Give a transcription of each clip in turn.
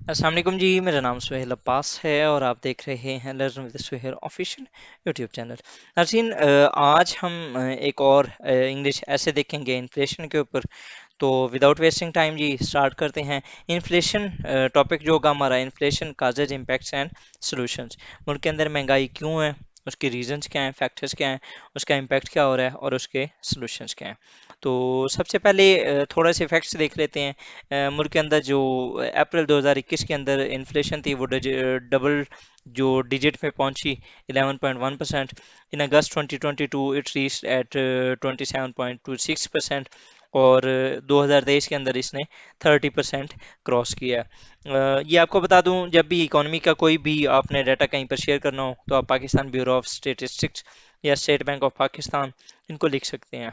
अस्सलाम वालेकुम जी। मेरा नाम सुहेल अब्बास है और आप देख रहे हैं learn with Suhail official YouTube channel. नाज़रीन, आज हम एक और इंग्लिश ऐसे देखेंगे इन्फ्लेशन के ऊपर। तो विदाउट वेस्टिंग टाइम जी स्टार्ट करते हैं। इन्फ्लेशन टॉपिक जो होगा हमारा, inflation causes impacts and solutions. मुल्क के अंदर महंगाई क्यों है, उसके रीजंस क्या हैं, फैक्टर्स क्या हैं, उसका इम्पैक्ट क्या हो रहा है और उसके सॉल्यूशंस क्या हैं। तो सबसे पहले थोड़ा से फैक्ट्स देख लेते हैं। मुल्क के अंदर जो अप्रैल 2021 के अंदर इन्फ्लेशन थी वो डबल जो डिजिट में पहुंची 11.1%। इन अगस्त 2022 इट रीच एट 27.26%। और 2023 के अंदर इसने 30% क्रॉस किया है। ये आपको बता दूं, जब भी इकोनॉमी का कोई भी आपने डाटा कहीं पर शेयर करना हो तो आप पाकिस्तान ब्यूरो ऑफ स्टेटिस्टिक्स या स्टेट बैंक ऑफ पाकिस्तान इनको लिख सकते हैं।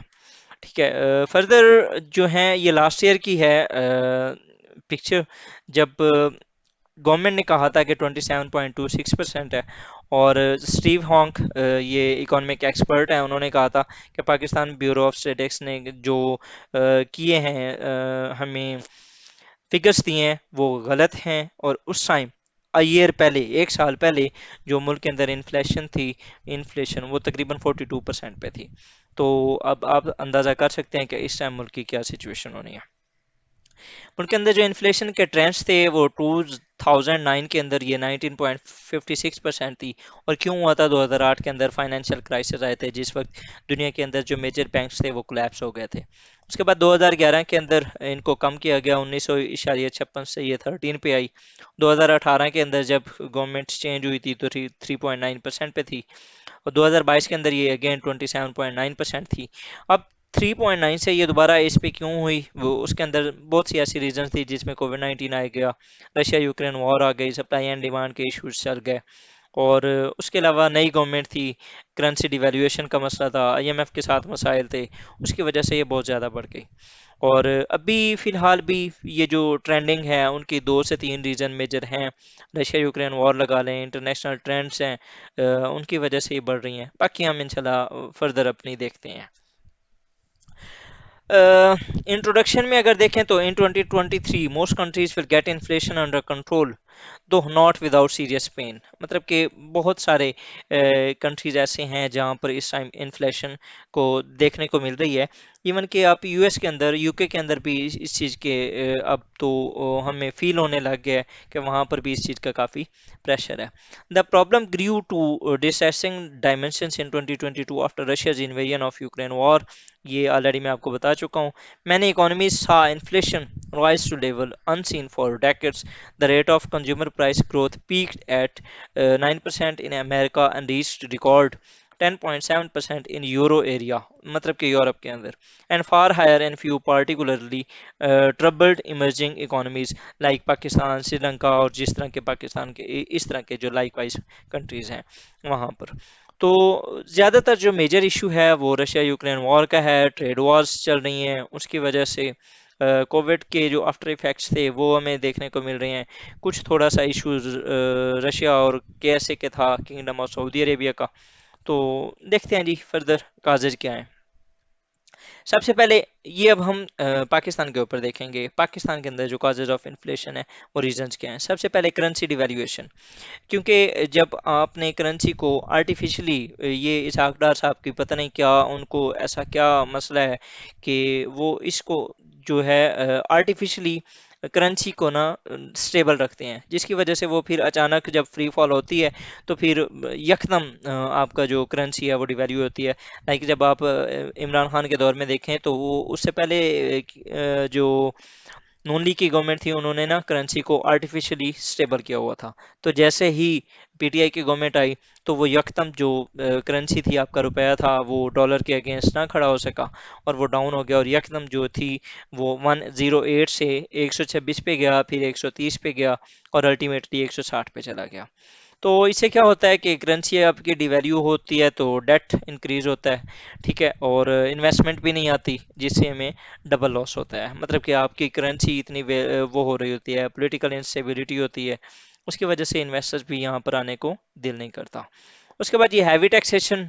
ठीक है। फर्दर जो है ये लास्ट ईयर की है पिक्चर, जब गवर्नमेंट ने कहा था कि 27.26% है। और स्टीव हॉन्क ये इकोनॉमिक एक्सपर्ट हैं, उन्होंने कहा था कि पाकिस्तान ब्यूरो ऑफ स्टेटिस्टिक्स ने जो किए हैं, हमें फिगर्स दिए हैं वो गलत हैं। और उस टाइम ईयर पहले, एक साल पहले, जो मुल्क के अंदर इन्फ्लेशन थी, इन्फ्लेशन वो तकरीबन 42% पे थी। तो अब आप अंदाज़ा कर सकते हैं कि इस टाइम मुल्क की क्या सिचुएशन होनी है। उनके अंदर जो इन्फ्लेशन के ट्रेंड्स थे वो 2009 के अंदर ये 19.56% थी। और क्यों हुआ था? 2008 के अंदर फाइनेंशियल क्राइसिस आए थे, जिस वक्त दुनिया के अंदर जो मेजर बैंक्स थे वो कोलैप्स हो गए थे। उसके बाद 2011 के अंदर इनको कम किया गया, 19.56 से ये 13 पे आई। 2018 के अंदर जब गवर्नमेंट चेंज हुई थी तो 3.9% पे थी। और 2022 के अंदर ये अगेन 27.9% थी। अब 3.9 से ये दोबारा इस पे क्यों हुई, वो उसके अंदर बहुत सी ऐसी रीजन थी, जिसमें कोविड 19 आ गया, रशिया यूक्रेन वॉर आ गई, सप्लाई एंड डिमांड के इश्यूज चल गए। और उसके अलावा नई गवर्नमेंट थी, करेंसी डिवैल्यूएशन का मसला था, आईएमएफ के साथ मसाइल थे, उसकी वजह से ये बहुत ज़्यादा बढ़ गई। और अभी फ़िलहाल भी ये जो ट्रेंडिंग है उनकी दो से तीन रीज़न मेजर हैं। रशिया यूक्रेन वॉर लगा लें, इंटरनेशनल ट्रेंड्स हैं, उनकी वजह से ये बढ़ रही हैं। बाकी हम इंशाल्लाह फर्दर अपनी देखते हैं। इंट्रोडक्शन में अगर देखें तो इन 2023 most countries will get inflation under control, दो नॉट विदाउट सीरियस पेन। मतलब कि बहुत सारे कंट्रीज ऐसे हैं जहां पर इस टाइम इन्फ्लेशन को देखने को मिल रही है। इवन कि आप यूएस के अंदर, यूके के अंदर भी इस चीज़ के अब तो हमें फील होने लग गया है कि वहां पर भी इस चीज़ का काफ़ी प्रेशर है। The problem grieve to distressing dimensions in 2022 after Russia's invasion of Ukraine war. ये ऑलरेडी मैं आपको बता चुका हूँ। मैंने economies saw inflation rise to level unseen for decades. The rate of consumer price growth peaked at 9% in America and reached record 10.7% in euro area, मतलब कि Europe के अंदर, and far higher in few particularly troubled emerging economies like Pakistan, Sri Lanka और जिस तरह के पाकिस्तान के इस तरह के जो लाइकवाइज कंट्रीज हैं वहाँ पर। तो ज़्यादातर जो मेजर इशू है वो रशिया यूक्रेन वॉर का है, ट्रेड वॉर्स चल रही हैं, उसकी वजह से कोविड के जो आफ्टर इफेक्ट्स थे वो हमें देखने को मिल रहे हैं। कुछ थोड़ा सा इशूज रशिया और केएसए के था, किंगडम ऑफ सऊदी अरेबिया का। तो देखते हैं जी फर्दर काजेज क्या है। सबसे पहले ये अब हम पाकिस्तान के ऊपर देखेंगे। पाकिस्तान के अंदर जो काजेज ऑफ इन्फ्लेशन है वो रीजंस क्या हैं। सबसे पहले करेंसी डिवैल्यूएशन। क्योंकि जब आपने करेंसी को आर्टिफिशियली, ये इसहाक डार साहब की पता नहीं क्या उनको ऐसा क्या मसला है कि वो इसको जो है आर्टिफिशियली करेंसी को ना स्टेबल रखते हैं, जिसकी वजह से वो फिर अचानक जब फ्री फॉल होती है तो फिर यकदम आपका जो करेंसी है वो डिवैल्यू होती है। लाइक जब आप इमरान खान के दौर में देखें तो वो उससे पहले जो नून लीग की गवर्नमेंट थी उन्होंने ना करेंसी को आर्टिफिशियली स्टेबल किया हुआ था। तो जैसे ही पीटीआई की गवर्नमेंट आई तो वो यकदम जो करेंसी थी, आपका रुपया था, वो डॉलर के अगेंस्ट ना खड़ा हो सका और वो डाउन हो गया। और यकदम जो थी वो 108 से 126 पे गया, फिर 130 पे गया और अल्टीमेटली 160 पे चला गया। तो इससे क्या होता है कि करेंसी आपकी डिवैल्यू होती है तो डेट इंक्रीज होता है। ठीक है। और इन्वेस्टमेंट भी नहीं आती, जिससे हमें डबल लॉस होता है। मतलब कि आपकी करेंसी इतनी वो हो रही होती है, पॉलिटिकल इंस्टेबिलिटी होती है, उसकी वजह से इन्वेस्टर्स भी यहाँ पर आने को दिल नहीं करता। उसके बाद ये हैवी टैक्सेशन,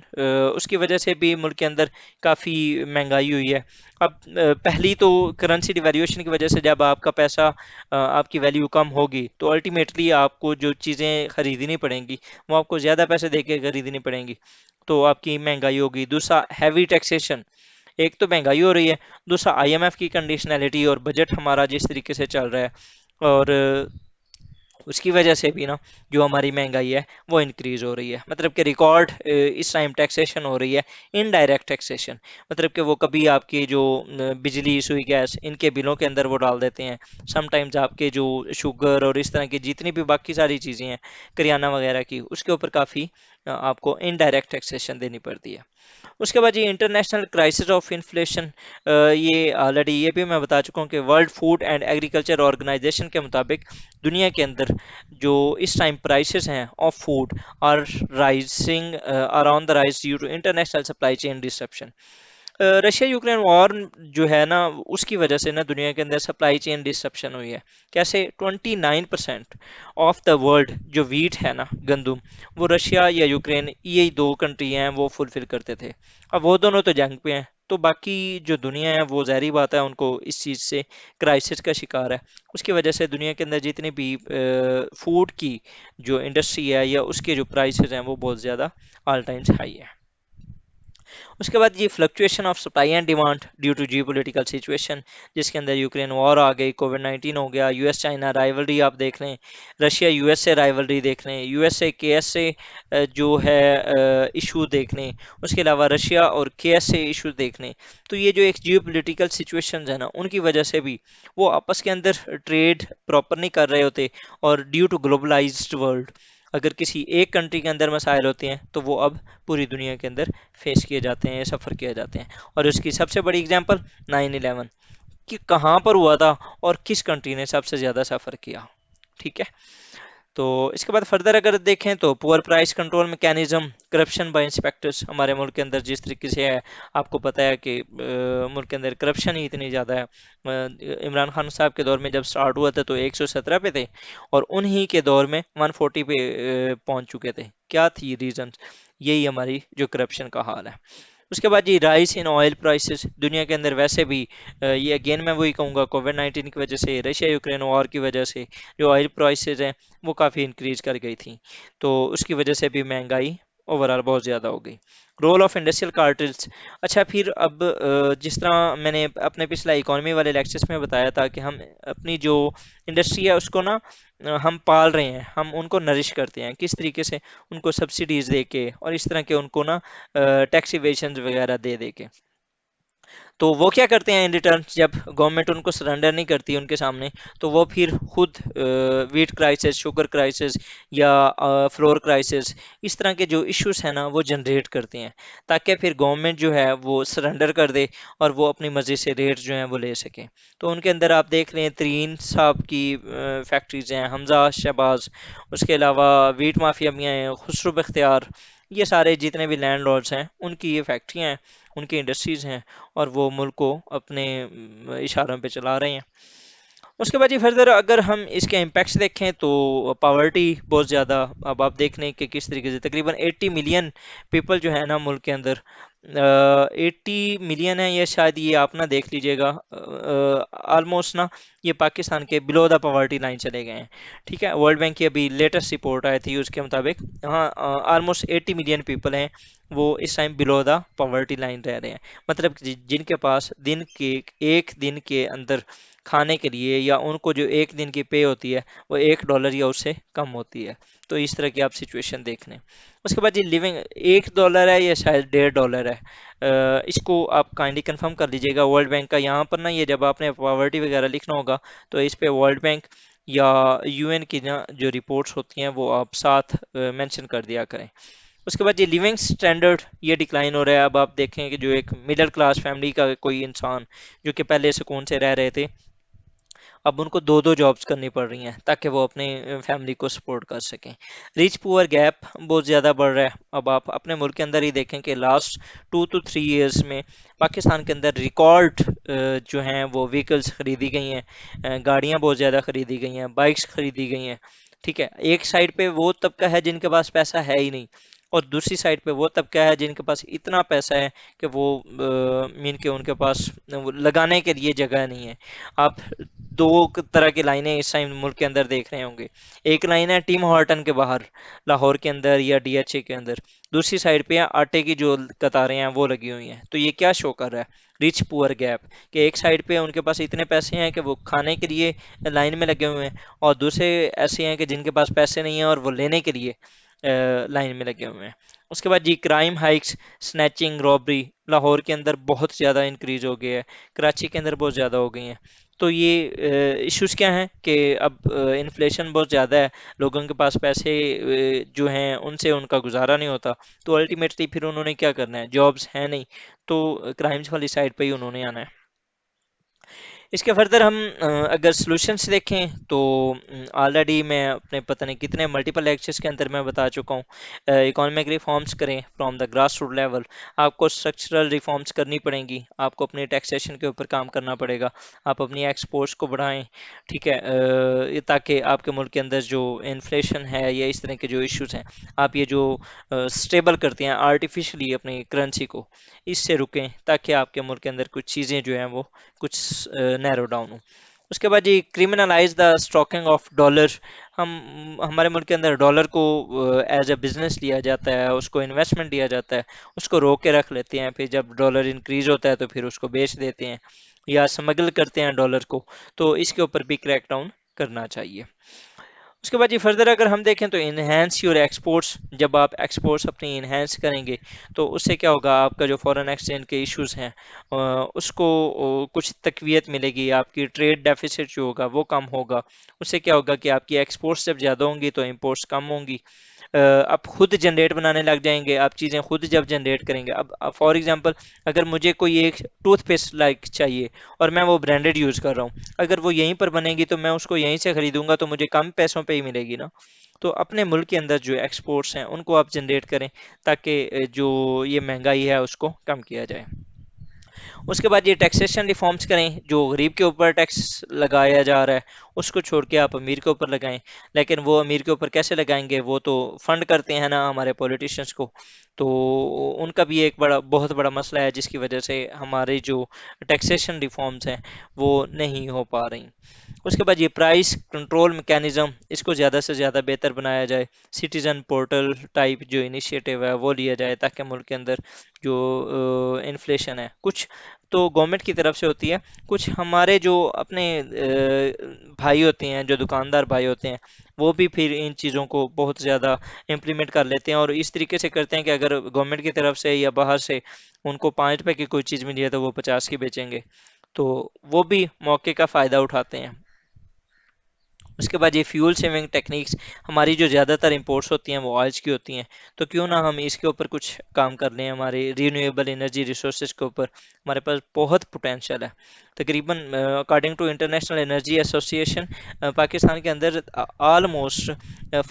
उसकी वजह से भी मुल्क के अंदर काफ़ी महंगाई हुई है। अब पहली तो करेंसी डिवैल्यूएशन की वजह से जब आपका पैसा आपकी वैल्यू कम होगी तो अल्टीमेटली आपको जो चीज़ें खरीदनी पड़ेंगी वो आपको ज़्यादा पैसे दे के खरीदनी पड़ेंगी, तो आपकी महंगाई होगी। दूसरा हैवी टैक्सेशन, एक तो महंगाई हो रही है, दूसरा आईएमएफ की कंडीशनैलिटी और बजट हमारा जिस तरीके से चल रहा है, और उसकी वजह से भी ना जो हमारी महंगाई है वो इंक्रीज हो रही है। मतलब कि रिकॉर्ड इस टाइम टैक्सेशन हो रही है, इनडायरेक्ट टैक्सेशन। मतलब कि वो कभी आपकी जो बिजली सुई गैस इनके बिलों के अंदर वो डाल देते हैं, समटाइम्स आपके जो शुगर और इस तरह की जितनी भी बाकी सारी चीज़ें हैं, करियाना वगैरह की, उसके ऊपर काफ़ी आपको इनडायरेक्ट टैक्सेशन देनी पड़ती है। उसके बाद ये इंटरनेशनल क्राइसिस ऑफ इन्फ्लेशन, ये ऑलरेडी ये भी मैं बता चुका हूँ कि world food and agriculture organisation के मुताबिक दुनिया के अंदर जो इस टाइम प्राइसेस हैं of food are rising, are on the rise due to international supply chain disruption. Russia Ukraine war जो है ना उसकी वजह से ना दुनिया के अंदर सप्लाई चेन डिसरप्शन हुई है। कैसे? 29% ऑफ द वर्ल्ड जो वीट है ना, गंदुम, वो रशिया या यूक्रेन, यही दो कंट्री हैं वो फुलफिल करते थे। अब वो दोनों तो जंग पे हैं, तो बाकी जो दुनिया है वो ज़ाहिर बात है उनको इस चीज़ से क्राइसिस का शिकार है। उसकी वजह से दुनिया के अंदर जितनी भी फूड की जो इंडस्ट्री है या उसके जो प्राइसेस हैं वो बहुत ज़्यादा ऑल टाइम्स हाई है। उसके बाद ये fluctuation of supply and demand due to geopolitical situation, जिसके अंदर यूक्रेन वॉर आ गई, कोविड 19 हो गया, यूएस चाइना राइवलरी आप देख लें, रशिया यूएसए राइवलरी देख लें, यूएसए केएसए जो है इशू देख लें, उसके अलावा रशिया और केएसए इशू देख लें। तो ये जो एक जियोपॉलिटिकल सिचुएशन है ना उनकी वजह से भी वो आपस के अंदर ट्रेड प्रॉपर नहीं कर रहे होते, और ड्यू टू ग्लोबलाइज्ड वर्ल्ड अगर किसी एक कंट्री के अंदर मसाइल होते हैं तो वो अब पूरी दुनिया के अंदर फेस किए जाते हैं, सफ़र किए जाते हैं। और उसकी सबसे बड़ी एग्जांपल 9/11 कि कहाँ पर हुआ था और किस कंट्री ने सबसे ज़्यादा सफ़र किया। ठीक है, तो इसके बाद फर्दर अगर देखें तो poor price control mechanism, corruption by inspectors हमारे मुल्क के अंदर जिस तरीके से है, आपको पता है कि मुल्क के अंदर करप्शन ही इतनी ज़्यादा है। इमरान खान साहब के दौर में जब स्टार्ट हुआ था तो 117 पे थे, और उन्हीं के दौर में 140 पे पहुंच चुके थे। क्या थी रीजन? यही हमारी जो करप्शन का हाल है। उसके बाद ये राइस इन ऑयल प्राइसेस दुनिया के अंदर वैसे भी ये अगेन मैं वही कहूँगा कोविड 19 की वजह से, रशिया यूक्रेन वॉर की वजह से जो ऑयल प्राइसेस हैं वो काफ़ी इंक्रीज कर गई थी, तो उसकी वजह से भी महंगाई ओवरऑल बहुत ज़्यादा हो गई। रोल ऑफ इंडस्ट्रियल कार्टल्स, अच्छा फिर अब जिस तरह मैंने अपने पिछला इकोनॉमी वाले लेक्चर्स में बताया था कि हम अपनी जो इंडस्ट्री है उसको ना हम पाल रहे हैं, हम उनको नरिश करते हैं किस तरीके से, उनको सब्सिडीज दे के और इस तरह के उनको ना टैक्स इवेशन वगैरह दे दे के। तो वो क्या करते हैं इन रिटर्न, जब गवर्नमेंट उनको सरेंडर नहीं करती उनके सामने, तो वो फिर खुद वीट क्राइसिस, शुगर क्राइसिस या फ्लोर क्राइसिस, इस तरह के जो इश्यूज हैं ना वो जनरेट करते हैं, ताकि फिर गवर्नमेंट जो है वो सरेंडर कर दे और वो अपनी मर्जी से रेट जो है वो ले सके। तो उनके अंदर आप देख लें तरीन साहब की फैक्ट्रीज हैं, हमजा शहबाज, उसके अलावा वीट माफिया मियाँ हैं, खुसरो बख्तियार, ये सारे जितने भी लैंडलॉर्ड्स हैं उनकी ये फैक्ट्रियाँ हैं, उनकी इंडस्ट्रीज़ हैं, और वो मुल्क को अपने इशारों पे चला रहे हैं। उसके बाद ये फर्दर अगर हम इसके इम्पैक्ट्स देखें तो पावर्टी बहुत ज़्यादा, अब आप देख लें कि किस तरीके से तकरीबन 80 मिलियन पीपल जो है ना मुल्क के अंदर, 80 मिलियन है, या शायद ये आप ना देख लीजिएगा, ऑलमोस्ट ना ये पाकिस्तान के बिलो द पॉवर्टी लाइन चले गए हैं। ठीक है, वर्ल्ड बैंक की अभी लेटेस्ट रिपोर्ट आई थी उसके मुताबिक, हाँ, ऑलमोस्ट 80 मिलियन पीपल हैं वो इस time below the poverty line रह रहे हैं। मतलब कि जिनके पास दिन के एक दिन के अंदर खाने के लिए, या उनको जो एक दिन की पे होती है वो $1 या उससे कम होती है। तो इस तरह की आप सिचुएशन देख लें। उसके बाद ये लिविंग, $1 है या शायद $1.5 है, इसको आप काइंडली कंफर्म कर लीजिएगा वर्ल्ड बैंक का। यहाँ पर ना ये जब आपने पॉवर्टी वगैरह लिखना होगा तो इस पे वर्ल्ड बैंक या यूएन की ना जो रिपोर्ट्स होती हैं वो आप साथ मेंशन कर दिया करें। उसके बाद ये लिविंग स्टैंडर्ड ये डिक्लाइन हो रहा है। अब आप देखें कि जो एक मिडिल क्लास फैमिली का कोई इंसान जो कि पहले सुकून से रह रहे थे, अब उनको दो दो जॉब्स करनी पड़ रही हैं ताकि वो अपने फैमिली को सपोर्ट कर सकें। रिच पुअर गैप बहुत ज़्यादा बढ़ रहा है। अब आप अपने मुल्क के अंदर ही देखें कि लास्ट 2 to 3 ईयर्स में पाकिस्तान के अंदर रिकॉर्ड जो हैं वो व्हीकल्स खरीदी गई हैं, गाड़ियाँ बहुत ज़्यादा खरीदी गई हैं, बाइक्स खरीदी गई हैं। ठीक है, एक साइड पे वो तबका है जिनके पास पैसा है ही नहीं, और दूसरी साइड पे वो तबका है जिनके पास इतना पैसा है कि वो मीन के उनके पास वो लगाने के लिए जगह नहीं है। आप दो तरह की लाइनें इस टाइम मुल्क के अंदर देख रहे होंगे। एक लाइन है टीम हॉर्टन के बाहर लाहौर के अंदर या डीएचए के अंदर, दूसरी साइड पे आटे की जो कतारें हैं वो लगी हुई हैं। तो ये क्या शो कर रहा है? रिच पुअर गैप, कि एक साइड पे उनके पास इतने पैसे हैं कि वो खाने के लिए लाइन में लगे हुए हैं, और दूसरे ऐसे हैं कि जिनके पास पैसे नहीं है और वो लेने के लिए लाइन में लगे हुए हैं। उसके बाद जी crime hikes, snatching, robbery Lahore के अंदर बहुत ज़्यादा इंक्रीज हो गया है, कराची के अंदर बहुत ज़्यादा हो गई हैं। तो ये इश्यूज क्या हैं कि अब इन्फ्लेशन बहुत ज़्यादा है, लोगों के पास पैसे जो हैं उनसे उनका गुजारा नहीं होता, तो अल्टीमेटली फिर उन्होंने क्या करना है, जॉब्स हैं नहीं, तो क्राइम्स वाली साइड पे ही उन्होंने आना है। इसके फर्दर हम अगर सॉल्यूशंस देखें तो ऑलरेडी मैं अपने पता नहीं कितने मल्टीपल लेक्चर्स के अंदर मैं बता चुका हूँ। इकोनॉमिक रिफॉर्म्स करें from the grass root level, आपको स्ट्रक्चरल रिफॉर्म्स करनी पड़ेंगी, आपको अपने टैक्सेशन के ऊपर काम करना पड़ेगा, आप अपनी एक्सपोर्ट्स को बढ़ाएं, ठीक है, ताकि आपके मुल्क के अंदर जो इन्फ्लेशन है या इस तरह के जो इश्यूज हैं, आप ये जो स्टेबल करते हैं आर्टिफिशियली अपनी करेंसी को, इससे रुकें, ताकि आपके मुल्क के अंदर कुछ चीज़ें जो हैं वो कुछ नैरो डाउन हो। उसके बाद ये criminalise the stocking of dollar, हम हमारे मुल्क के अंदर डॉलर को एज ए बिजनेस लिया जाता है, उसको इन्वेस्टमेंट दिया जाता है, उसको रोक के रख लेते हैं, फिर जब डॉलर इंक्रीज होता है तो फिर उसको बेच देते हैं या स्मगल करते हैं डॉलर को। तो इसके ऊपर भी क्रैकडाउन करना चाहिए। उसके बाद ये फर्दर अगर हम देखें तो इनहेंस योर एक्सपोर्ट्स, जब आप एक्सपोर्ट्स अपनी इनहेंस करेंगे तो उससे क्या होगा, आपका जो फॉरेन एक्सचेंज के इश्यूज हैं उसको कुछ तकवीत मिलेगी, आपकी ट्रेड डेफिसिट जो होगा वो कम होगा। उससे क्या होगा कि आपकी एक्सपोर्ट्स जब ज़्यादा होंगी तो इंपोर्ट्स कम होंगी। आप खुद जनरेट बनाने लग जाएंगे, आप चीज़ें खुद जब जनरेट करेंगे, अब फॉर एग्जांपल अगर मुझे कोई एक टूथपेस्ट लाइक चाहिए और मैं वो ब्रांडेड यूज़ कर रहा हूँ, अगर वो यहीं पर बनेगी तो मैं उसको यहीं से खरीदूंगा तो मुझे कम पैसों पे ही मिलेगी ना। तो अपने मुल्क के अंदर जो एक्सपोर्ट्स हैं उनको आप जनरेट करें, ताकि जो ये महंगाई है उसको कम किया जाए। उसके बाद ये टैक्सेशन रिफॉर्म्स करें, जो गरीब के ऊपर टैक्स लगाया जा रहा है उसको छोड़ के आप अमीर के ऊपर लगाएं। लेकिन वो अमीर के ऊपर कैसे लगाएंगे, वो तो फंड करते हैं ना हमारे पॉलिटिशियंस को, तो उनका भी एक बड़ा बहुत बड़ा मसला है जिसकी वजह से हमारे जो टैक्सेशन रिफॉर्म्स हैं वो नहीं हो पा रही। उसके बाद ये प्राइस कंट्रोल मैकेनिज्म, इसको ज़्यादा से ज़्यादा बेहतर बनाया जाए, सिटीज़न पोर्टल टाइप जो इनिशिएटिव है वो लिया जाए, ताकि मुल्क के अंदर जो इन्फ्लेशन है, कुछ तो गवर्नमेंट की तरफ से होती है, कुछ हमारे जो अपने भाई होते हैं, जो दुकानदार भाई होते हैं, वो भी फिर इन चीज़ों को बहुत ज़्यादा इम्प्लीमेंट कर लेते हैं और इस तरीके से करते हैं कि अगर गवर्नमेंट की तरफ से या बाहर से उनको 5 रुपए की कोई चीज़ मिली है तो वो 50 की बेचेंगे, तो वो भी मौके का फ़ायदा उठाते हैं। उसके बाद ये फ्यूल सेविंग टेक्निक्स, हमारी जो ज़्यादातर इंपोर्ट्स होती हैं वो ऑयल्स की होती हैं, तो क्यों ना हम इसके ऊपर कुछ काम कर लें, हमारे रीन्यूएबल एनर्जी रिसोर्सेज के ऊपर हमारे पास बहुत पोटेंशियल है। तकरीबन according to international energy association Pakistan के अंदर ऑलमोस्ट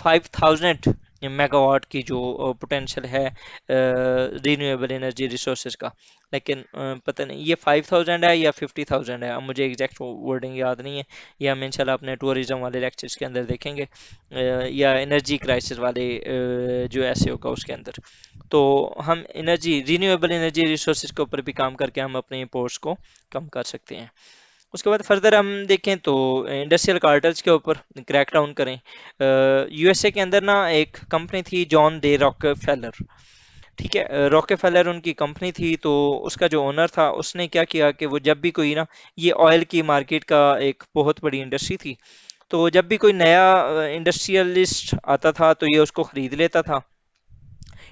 5000 मेगावाट की जो पोटेंशियल है रीन्यूएबल एनर्जी रिसोर्सेज का। लेकिन पता नहीं ये 5000 है या 50,000 है, अब मुझे एग्जैक्ट वर्डिंग याद नहीं है, ये हम इंशाल्लाह अपने टूरिज्म वाले लेक्चर्स के अंदर देखेंगे, या एनर्जी क्राइसिस वाले जो ऐसे होगा उसके अंदर। तो हम एनर्जी रीन्यूएबल एनर्जी रिसोर्सेज के ऊपर भी काम करके हम अपने इंपोर्ट्स को कम कर सकते हैं। उसके बाद फर्दर हम देखें तो इंडस्ट्रियल कार्टल्स के ऊपर क्रैकडाउन करें। यूएसए के अंदर ना एक कंपनी थी जॉन डे रॉकफेलर, ठीक है, रॉकफेलर उनकी कंपनी थी, तो उसका जो ओनर था उसने क्या किया कि वो जब भी कोई ना, ये ऑयल की मार्केट का एक बहुत बड़ी इंडस्ट्री थी, तो जब भी कोई नया इंडस्ट्रियलिस्ट आता था तो ये उसको खरीद लेता था,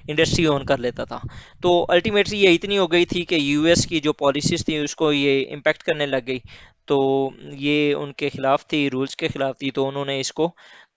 इंडस्ट्री ओन कर लेता था। तो अल्टीमेटली ये इतनी हो गई थी कि यूएस की जो पॉलिसीज थी उसको ये इम्पेक्ट करने लग गई, तो ये उनके खिलाफ थी, रूल्स के खिलाफ थी, तो उन्होंने इसको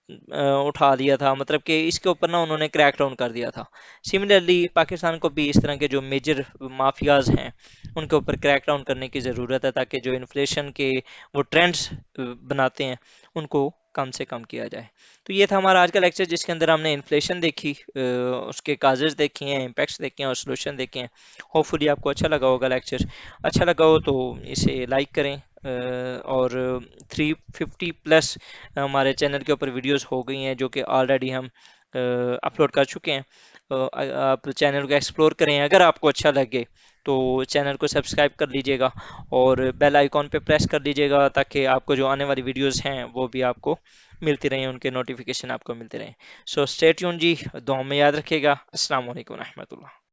उठा लिया था, मतलब कि इसके ऊपर ना उन्होंने क्रैक डाउन कर दिया था। सिमिलरली पाकिस्तान को भी इस तरह के जो मेजर माफियाज हैं उनके ऊपर क्रैक डाउन करने की ज़रूरत है, ताकि जो इन्फ्लेशन के वो ट्रेंड्स बनाते हैं उनको कम से कम किया जाए। तो ये था हमारा आज का लेक्चर जिसके अंदर हमने इन्फ्लेशन देखी, उसके काजेज़ देखे हैं, इम्पैक्ट्स देखे हैं और सोल्यूशन देखे हैं। होपफुली आपको अच्छा लगा होगा लेक्चर। अच्छा लगा हो तो इसे लाइक करें, और 350 प्लस हमारे चैनल के ऊपर वीडियोस हो गई हैं जो कि ऑलरेडी हम अपलोड कर चुके हैं। आप चैनल को एक्सप्लोर करें। अगर आपको अच्छा लगे तो चैनल को सब्सक्राइब कर लीजिएगा और बेल आइकॉन पे प्रेस कर लीजिएगा, ताकि आपको जो आने वाली वीडियोस हैं वो भी आपको मिलती रहें, उनके नोटिफिकेशन आपको मिलते रहें। सो स्टे ट्यून जी, दुआ में याद रखिएगा। अस्सलाम वालेकुम रहमतुल्लाह।